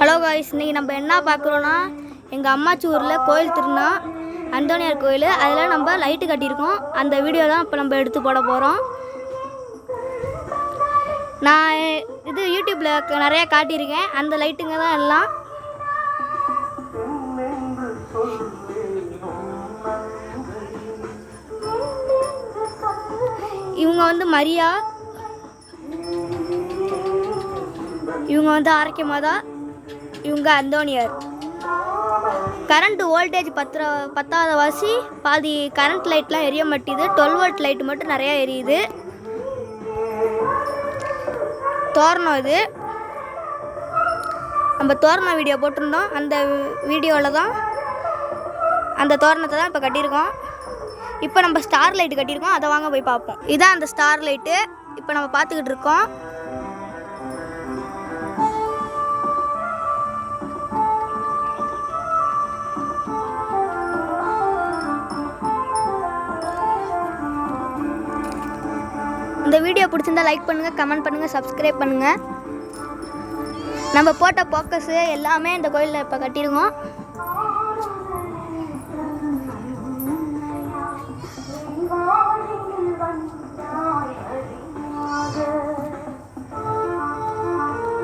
Hello guys, இன்றைக்கி நம்ம என்ன பார்க்குறோன்னா எங்கள் அம்மாச்சி ஊரில் கோயில் திருநா அந்தோனியார் கோயில். அதில் நம்ம லைட்டு கட்டியிருக்கோம். அந்த வீடியோ தான் இப்போ நம்ம எடுத்து போட போகிறோம். நான் இது யூடியூப்பில் நிறையா காட்டியிருக்கேன். அந்த லைட்டுங்க தான் எல்லாம். இவங்க வந்து மரியா, இவங்க வந்து ஆரோக்கியமாதா, இவங்க அந்தோனியார். கரண்ட் வோல்டேஜ் பத்தாத வாசி பாதி கரண்ட் லைட்லாம் எரிய மாட்டேது. 12 வோல்ட் லைட் மட்டும் நிறையா எரியுது. தோரணம் இது நம்ம தோரணம் வீடியோ போட்டிருந்தோம். அந்த வீடியோவில் தான் அந்த தோரணத்தை தான் இப்போ கட்டியிருக்கோம். இப்போ நம்ம ஸ்டார் லைட்டு கட்டியிருக்கோம். அதை வாங்க போய் பார்ப்போம். இதான் அந்த ஸ்டார் லைட்டு இப்போ நம்ம பார்த்துக்கிட்டு இருக்கோம். இந்த வீடியோ பிடிச்சிருந்தா லைக் பண்ணுங்கள், கமெண்ட் பண்ணுங்கள், சப்ஸ்கிரைப் பண்ணுங்கள். நம்ம போட்ட ஃபோக்கஸு எல்லாமே இந்த கோயிலில் இப்போ கட்டியிருக்கோம்.